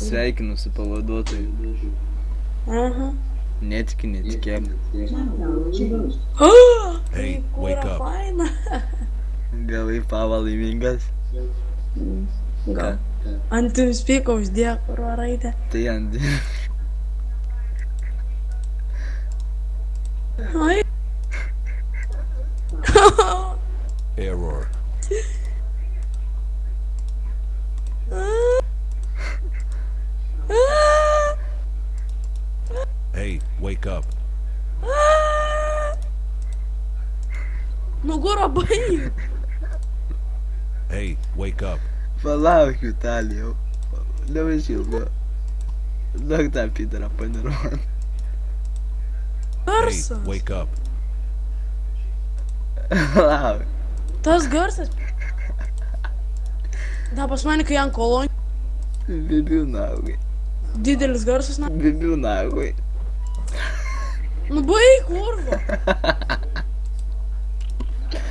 Sveikinu su pavaduotoju. Aha. Netikėk. Hey, wake up. Faina. Gavai pavą laimingas? Gal. Ant TeamSpeak'o uždėk, kur raitė. Tai ant... Ai. Error. Hey, wake up. Nugura baig. Hey, wake up. Palauk, Vitalijau. Nevažiuok. Duok tą Peterą paniruot. Hey, Garsas. wake up. Palauk. Tas garsas. Da pas mane, kai ant kolonijų. Bibiu nagui. Didelis garsas, na. Bibiu nagui. Nu baig, kurva.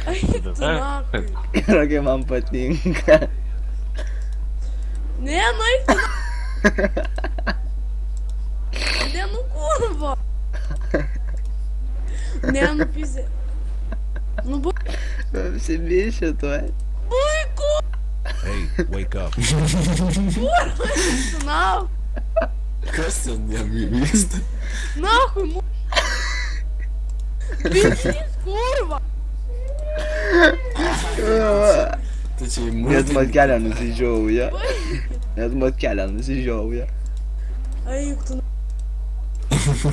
Ai, tu nakui. Ir kai man patinka. Ne, naik tu Ne, nu kurva. Ne, nu pizė. Nu baig. Apsibišė tuoj. Baigu. Hey, wake up. Kurva, tu nakui. Kas ten jam įvyksta? Nakui, mu. Bišys, kurva. Tai čia į Net mūsų. matkelę nusižiauja. Baig. Net matkelę nusižiauja. Eik tu.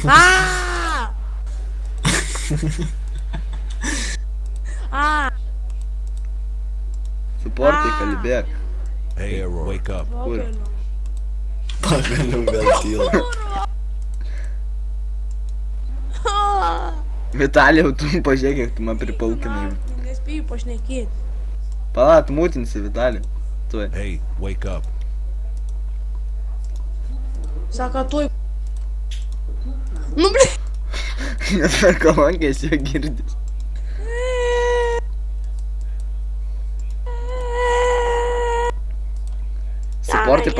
Aaaa! Aaaa! Suportai kalbėk. Hey, wake up. Pagaliau vėl tyla. Kurva! Vitalijau, tu pažiūrėk, kiek tu man pripaukinai. Nespėjau pašnekėti. Pala, tu mūtinsi, Vitalijau. Tuoj. Hey, wake up. Sako, tuoj. Nu, blė. Nes per kolonkės jo girdis. Suportai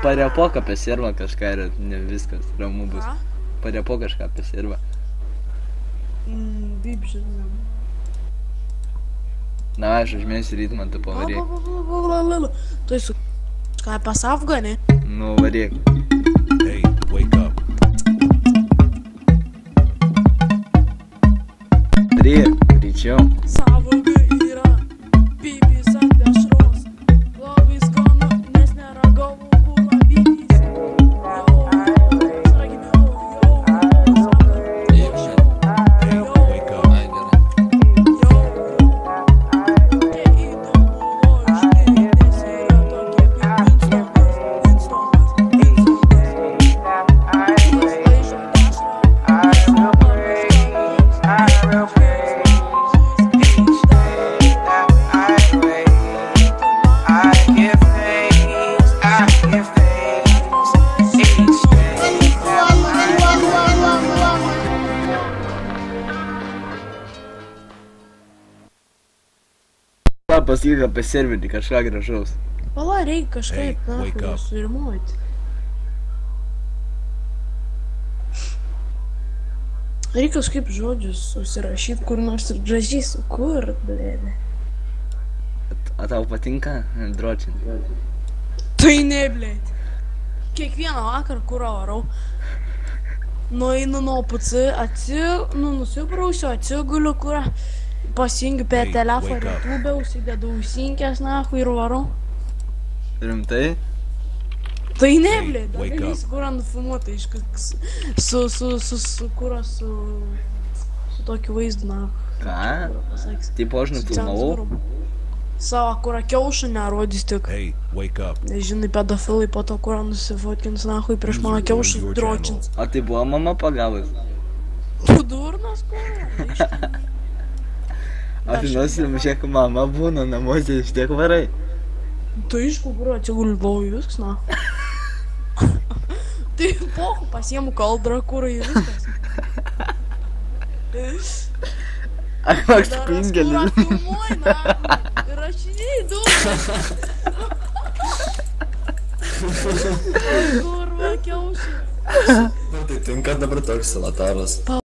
parepok apie servą kažką ir ne viskas, ramu bus. Parepok kažką apie servą. Bip, žinau. Na, aš užmėsiu ritmą, tu pavaryk. Tu esi ką pas Afganį? Nu, varyk. Hey, wake up. Varyk, greičiau. Savaga yra bibis ant dešros. Labai skanu, nes neragavau gulabydys. Hey, wake up. Ai, gerai. Pasakyk apie serverį, kažką gražaus. Pala, reikia kažkaip, Hey, wake na, up. surimuoti. Reikia kažkaip žodžius susirašyti, kur nors ir gražiai sukurt, blėdė. O tau patinka dročinti? Tai ne, blėdė. Kiekvieną vakarą, kurą varau, nueinu nuo PC, nusibrausiu, atsiguliu, kurą, pasijungiu per Hey, telefoną, wake up. YouTube, užsidedu ausinkės, nahui, ir varau. Rimtai? Tai ne, Hey, blėdė, wake galės, kurą nufilmuota, su tokiu vaizdu, na. Ką? Pasakysiu. Tipo aš nufilmavau? Savo, kurą kiaušų nerodys tik. Hey, wake up. Žinai, pedofilai po to, kurą nusifotkins, nahui, prieš mano kiaušus dročins. O tai buvo mama pagavus? Tu durnas, kurą? Aš žinosiu, šiek mama būna namuose, iš tiek varai. Tu aišku, kurą atsigulbau, viskas, na. Tai pochu pasiemu kaldrą, kurą į viskas. Ak, koks pingelis. Filmuoji, na. Ir aš įdėjau. Kurva, kiaušė. Nu, tai tinka dabar toks salataras.